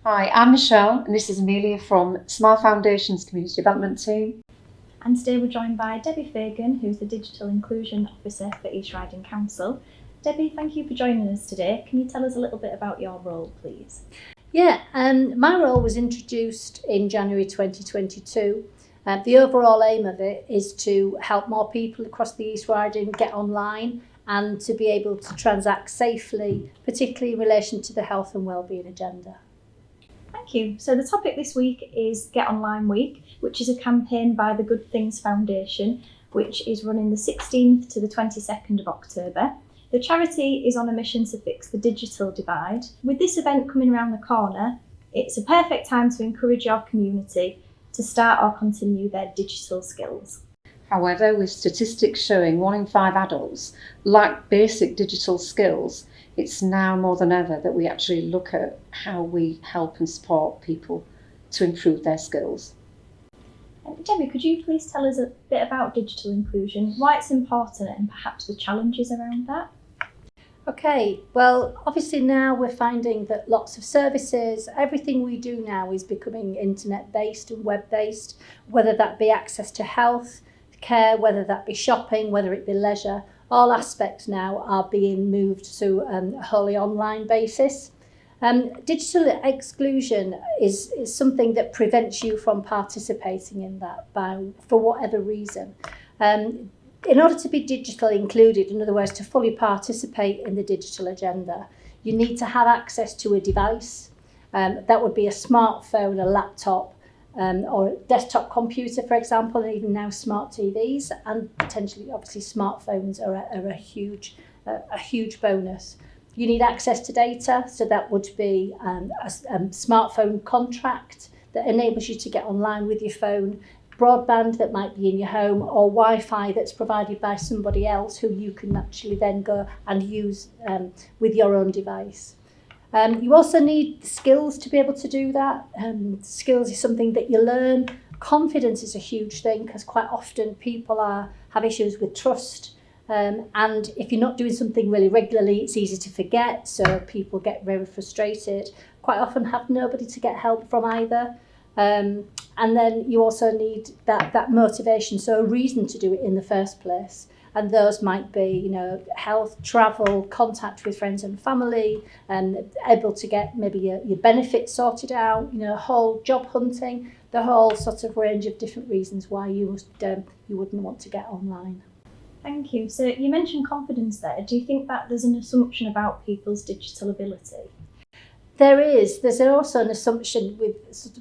Hi, I'm Michelle and this is Amelia from Smile Foundation's Community Development Team. And today we're joined by Deborah Fagan, who's the Digital Inclusion Officer for East Riding Council. Debbie, thank you for joining us today. Can you tell us a little bit about your role, please? Yeah, my role was introduced in January 2022. The overall aim of it is to help more people across the East Riding get online and to be able to transact safely, particularly in relation to the health and wellbeing agenda. Thank you. So the topic this week is Get Online Week, which is a campaign by the Good Things Foundation, which is running the 16th to the 22nd of October. The charity is on a mission to fix the digital divide. With this event coming around the corner, it's a perfect time to encourage your community to start or continue their digital skills. However, with statistics showing 1 in 5 adults lack basic digital skills, it's now more than ever that we actually look at how we help and support people to improve their skills. Debbie, could you please tell us a bit about digital inclusion, why it's important and perhaps the challenges around that? Okay, well, obviously now we're finding that lots of services, everything we do now is becoming internet-based and web-based, whether that be access to health care, whether that be shopping, whether it be leisure. All aspects now are being moved to a wholly online basis. Digital exclusion is something that prevents you from participating in that for whatever reason. In order to be digital included, in other words, to fully participate in the digital agenda, you need to have access to a device. That would be a smartphone, a laptop, or a desktop computer, for example, and even now smart TVs, and potentially, obviously, smartphones are a huge bonus. You need access to data, so that would be a smartphone contract that enables you to get online with your phone, broadband that might be in your home, or Wi-Fi that's provided by somebody else who you can actually then go and use with your own device. You also need skills to be able to do that. Skills is something that you learn. Confidence is a huge thing because quite often people have issues with trust. And if you're not doing something really regularly, it's easy to forget. So people get very frustrated. Quite often have nobody to get help from either. And then you also need that motivation, so a reason to do it in the first place. And those might be, health, travel, contact with friends and family, and able to get maybe your benefits sorted out, whole job hunting, the whole sort of range of different reasons why you wouldn't want to get online. Thank you. So you mentioned confidence there. Do you think that there's an assumption about people's digital ability? There's also an assumption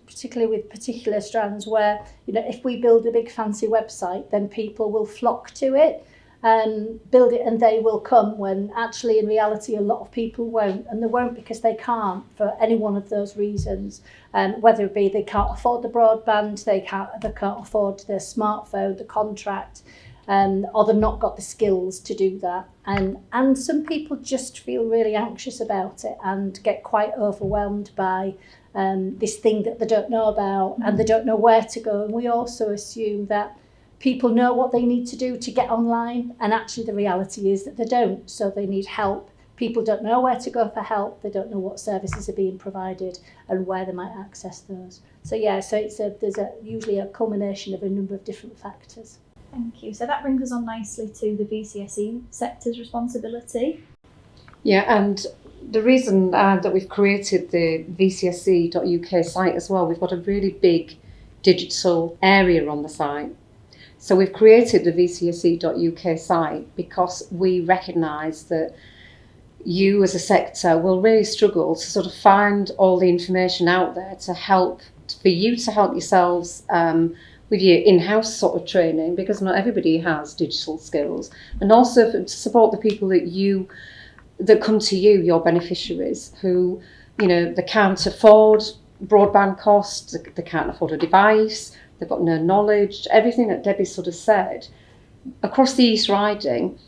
particularly with particular strands where, if we build a big fancy website, then people will flock to it, build it and they will come, when actually in reality a lot of people won't, and they won't because they can't for any one of those reasons, whether it be they can't afford the broadband, they can't afford the smartphone, the contract, or they've not got the skills to do that. And some people just feel really anxious about it and get quite overwhelmed by this thing that they don't know about, and they don't know where to go. And we also assume that people know what they need to do to get online, and actually the reality is that they don't, so they need help. People don't know where to go for help, they don't know what services are being provided and where they might access those. So there's usually a culmination of a number of different factors. Thank you. So that brings us on nicely to the VCSE sector's responsibility. Yeah, and the reason that we've created the vcsc.uk site as well, we've got a really big digital area on the site. So we've created the vcsc.uk site because we recognise that you as a sector will really struggle to sort of find all the information out there for you to help yourselves with your in-house sort of training, because not everybody has digital skills, and also to support the people that come to you, your beneficiaries, who, they can't afford broadband costs, they can't afford a device, they've got no knowledge, everything that Debbie sort of said. Across the East Riding,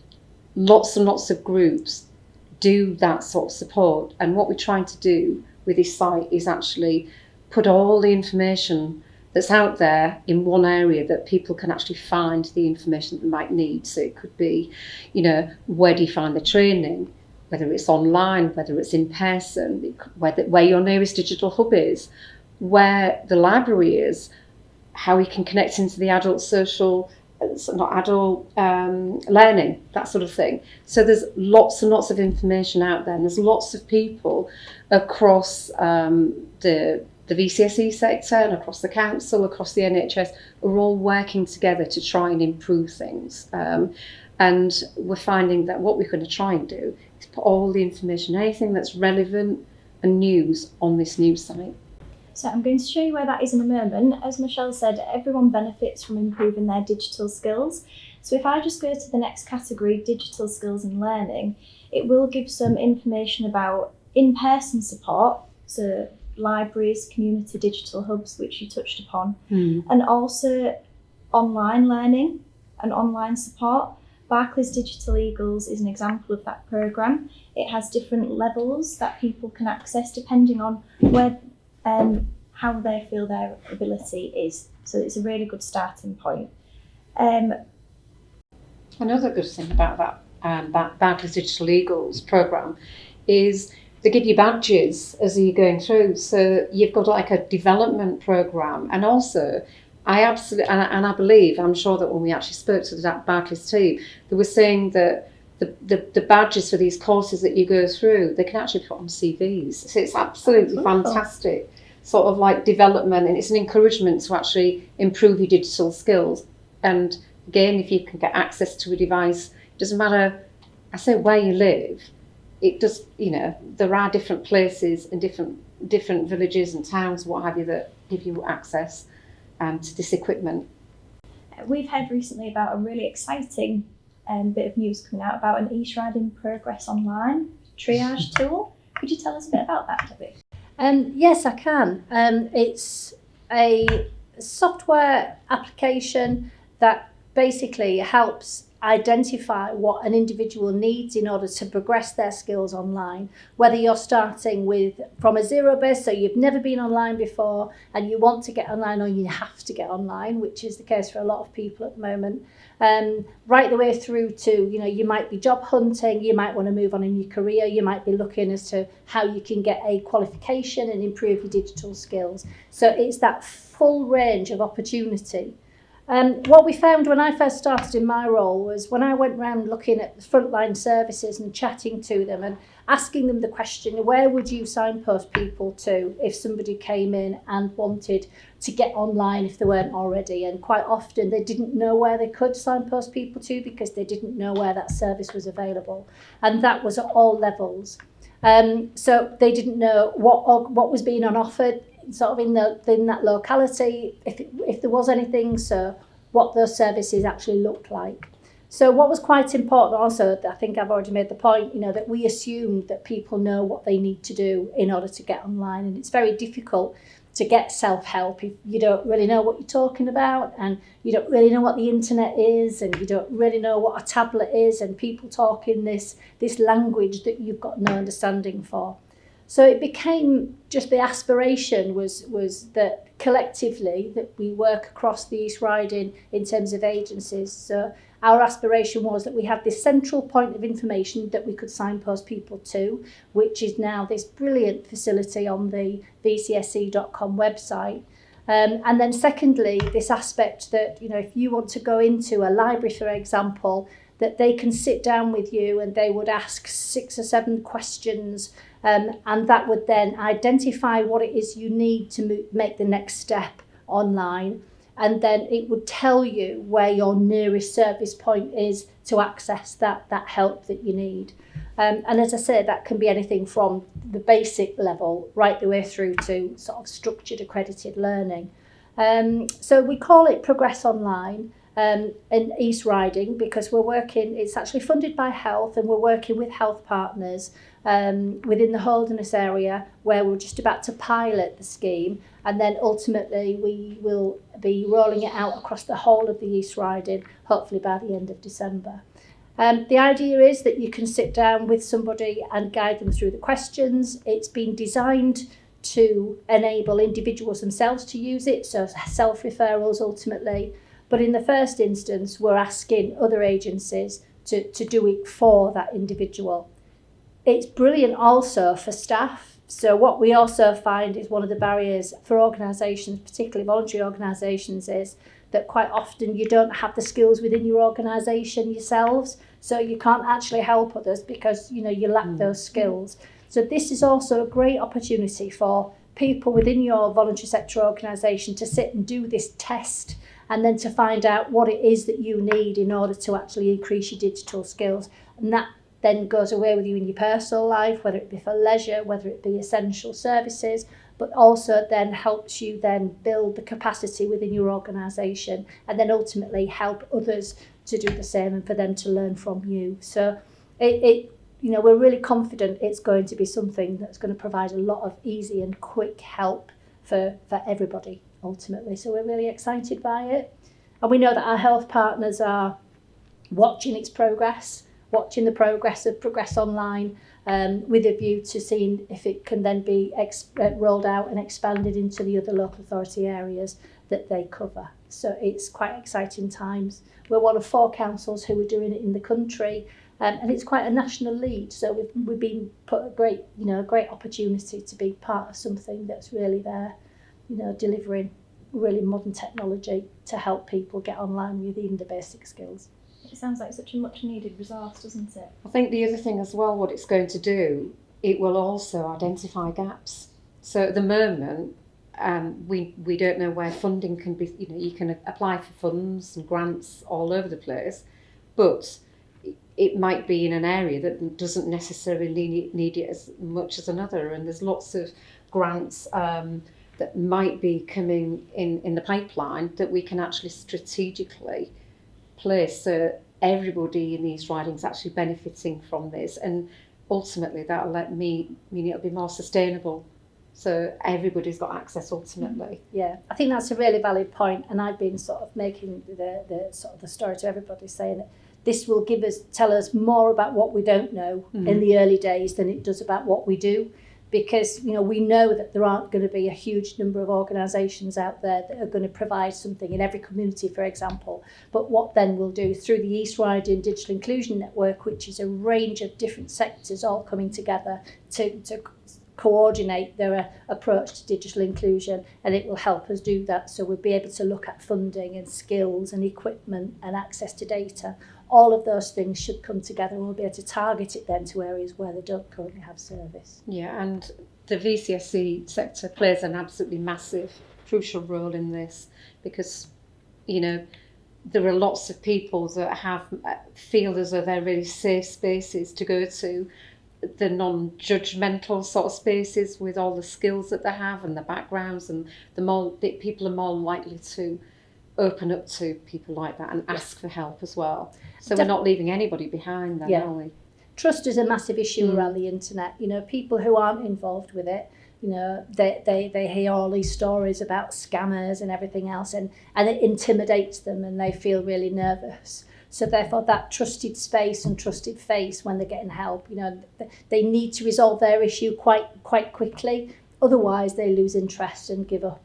lots and lots of groups do that sort of support, and what we're trying to do with this site is actually put all the information that's out there in one area that people can actually find the information that they might need. So it could be, where do you find the training? whether it's online, whether it's in person, where your nearest digital hub is, where the library is, how we can connect into the adult social, not adult learning, that sort of thing. So there's lots and lots of information out there, and there's lots of people across the VCSE sector and across the council, across the NHS, are all working together to try and improve things. And we're finding that what we're going to try and do is put all the information, anything that's relevant and news, on this news site. So I'm going to show you where that is in a moment. As Michelle said, everyone benefits from improving their digital skills. So if I just go to the next category, digital skills and learning, it will give some information about in-person support, so libraries, community digital hubs, which you touched upon, and also online learning and online support. Barclays Digital Eagles is an example of that programme. It has different levels that people can access depending on where how they feel their ability is. So it's a really good starting point. Another good thing about that Barclays Digital Eagles programme is they give you badges as you're going through. So you've got like a development programme, and also I absolutely, and I believe, I'm sure that when we actually spoke to the Barclays team, they were saying that the badges for these courses that you go through, they can actually put on CVs. So it's absolutely fantastic sort of like development, and it's an encouragement to actually improve your digital skills. And again, if you can get access to a device, it doesn't matter, I say where you live, it does, there are different places and different villages and towns, what have you, that give you access to this equipment. We've heard recently about a really exciting bit of news coming out about an e-riding progress online triage tool. Could you tell us a bit about that, Debbie? Yes, I can. It's a software application that basically helps identify what an individual needs in order to progress their skills online, whether you're starting from a zero base, so you've never been online before and you want to get online, or you have to get online, which is the case for a lot of people at the moment, right the way through to, you might be job hunting, you might want to move on in your career, you might be looking as to how you can get a qualification and improve your digital skills. So it's that full range of opportunity. What we found when I first started in my role was when I went around looking at the frontline services and chatting to them and asking them the question, where would you signpost people to if somebody came in and wanted to get online if they weren't already? And quite often they didn't know where they could signpost people to because they didn't know where that service was available. And that was at all levels. So they didn't know what was being on offer sort of in that locality, if there was anything, so what those services actually looked like. So what was quite important also, I think I've already made the point, that we assumed that people know what they need to do in order to get online, and it's very difficult to get self-help if you don't really know what you're talking about, and you don't really know what the internet is, and you don't really know what a tablet is, and people talk in this language that you've got no understanding for. So it became just the aspiration was that collectively that we work across the East Riding in terms of agencies. So our aspiration was that we had this central point of information that we could signpost people to, which is now this brilliant facility on the vcse.com website. And then secondly, this aspect that, if you want to go into a library, for example, that they can sit down with you and they would ask 6 or 7 questions, and that would then identify what it is you need to make the next step online, and then it would tell you where your nearest service point is to access that help that you need. And as I say, that can be anything from the basic level right the way through to sort of structured accredited learning. So we call it Progress Online. In East Riding because it's actually funded by Health, and we're working with health partners within the Holderness area where we're just about to pilot the scheme, and then ultimately we will be rolling it out across the whole of the East Riding, hopefully by the end of December. The idea is that you can sit down with somebody and guide them through the questions. It's been designed to enable individuals themselves to use it, so self-referrals ultimately. But in the first instance, we're asking other agencies to do it for that individual. it's brilliant also for staff. So what we also find is one of the barriers for organisations, particularly voluntary organisations, is that quite often you don't have the skills within your organisation yourselves, so you can't actually help others because you lack those skills. So this is also a great opportunity for people within your voluntary sector organisation to sit and do this test, and then to find out what it is that you need in order to actually increase your digital skills. And that then goes away with you in your personal life, whether it be for leisure, whether it be essential services, but also then helps you then build the capacity within your organisation, and then ultimately help others to do the same and for them to learn from you. So we're really confident it's going to be something that's going to provide a lot of easy and quick help for everybody ultimately. So we're really excited by it. And we know that our health partners are watching its progress, watching the progress of Progress Online, with a view to seeing if it can then be rolled out and expanded into the other local authority areas that they cover. So it's quite exciting times. We're one of 4 councils who are doing it in the country, and it's quite a national lead. So we've been put a great opportunity to be part of something that's really there, delivering really modern technology to help people get online within the basic skills. It sounds like such a much needed resource, doesn't it? I think the other thing as well, what it's going to do, it will also identify gaps. So at the moment, we don't know where funding can be. You can apply for funds and grants all over the place, but it might be in an area that doesn't necessarily need it as much as another. And there's lots of grants that might be coming in the pipeline that we can actually strategically place, so everybody in these ridings actually benefiting from this, and ultimately that'll mean it'll be more sustainable, so everybody's got access ultimately. Yeah, I think that's a really valid point, and I've been sort of making the story to everybody, saying that this will tell us more about what we don't know in the early days than it does about what we do. Because we know that there aren't going to be a huge number of organisations out there that are going to provide something in every community, for example. But what then we'll do through the East Riding Digital Inclusion Network, which is a range of different sectors all coming together to coordinate their approach to digital inclusion, and it will help us do that. So we'll be able to look at funding and skills and equipment and access to data. All of those things should come together, and we'll be able to target it then to areas where they don't currently have service. Yeah, and the VCSE sector plays an absolutely massive, crucial role in this, because, there are lots of people that feel as though they're really safe spaces to go to, the non-judgmental sort of spaces with all the skills that they have and the backgrounds, and people are more likely to open up to people like that and ask for help as well. So we're not leaving anybody behind then, are we? Trust is a massive issue around the internet. People who aren't involved with it, they hear all these stories about scammers and everything else, and it intimidates them and they feel really nervous. So therefore that trusted space and trusted face when they're getting help, they need to resolve their issue quite quickly. Otherwise they lose interest and give up.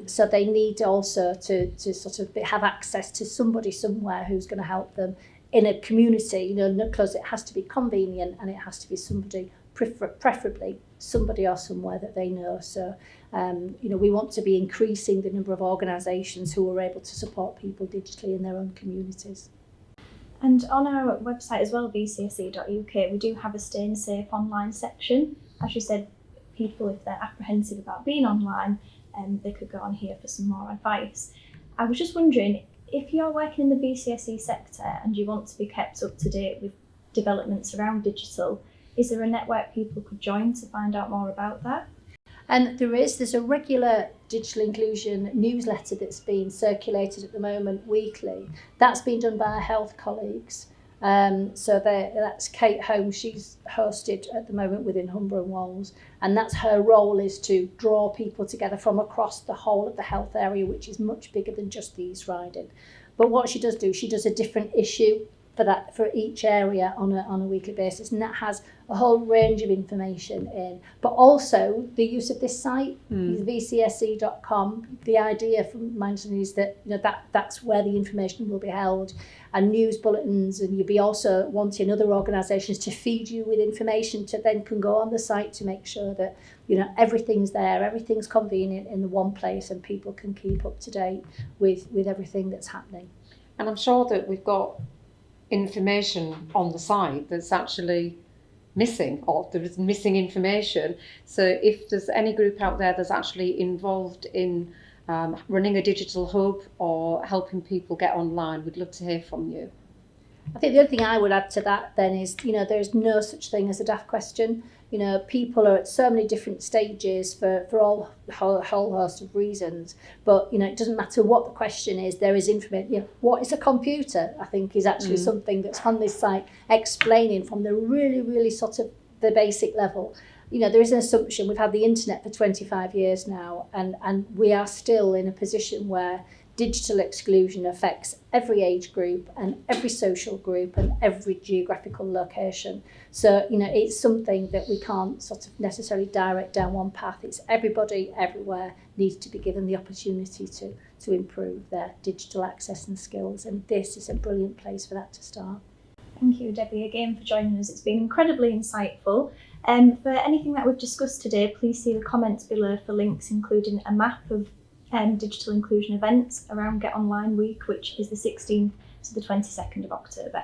So they need also to sort of have access to somebody somewhere who's going to help them in a community, because it has to be convenient and it has to be somebody, preferably somebody or somewhere that they know. So, we want to be increasing the number of organisations who are able to support people digitally in their own communities. And on our website as well, vcse.uk, we do have a Staying Safe online section. As you said, people, if they're apprehensive about being online, they could go on here for some more advice. I was just wondering, if you're working in the VCSE sector and you want to be kept up to date with developments around digital, is there a network people could join to find out more about that? And there's a regular digital inclusion newsletter that's being circulated at the moment weekly. That's been done by our health colleagues. So that's Kate Holmes. She's hosted at the moment within Humber and Walls, and that's her role, is to draw people together from across the whole of the health area, which is much bigger than just the East Riding. But what she does a different issue for each area on a weekly basis, and that has a whole range of information in, but also the use of this site, vcsc.com. The idea from my understanding is that that's where the information will be held, and news bulletins, and you'll be also wanting other organisations to feed you with information to then can go on the site to make sure that everything's there, everything's convenient in the one place, and people can keep up to date with everything that's happening. And I'm sure that we've got information on the site that's actually missing, or there is missing information. So if there's any group out there that's actually involved in running a digital hub or helping people get online, we'd love to hear from you. I think the other thing I would add to that then is, there is no such thing as a daft question. People are at so many different stages for a whole host of reasons. But, it doesn't matter what the question is, there is information. What is a computer, I think, is actually something that's on this site, explaining from the really, really sort of the basic level. There is an assumption. We've had the internet for 25 years now, and we are still in a position where digital exclusion affects every age group and every social group and every geographical location. So, it's something that we can't sort of necessarily direct down one path. It's everybody everywhere needs to be given the opportunity to improve their digital access and skills. And this is a brilliant place for that to start. Thank you, Debbie, again for joining us. It's been incredibly insightful. For anything that we've discussed today, please see the comments below for links, including a map of digital inclusion events around Get Online Week, which is the 16th to the 22nd of October.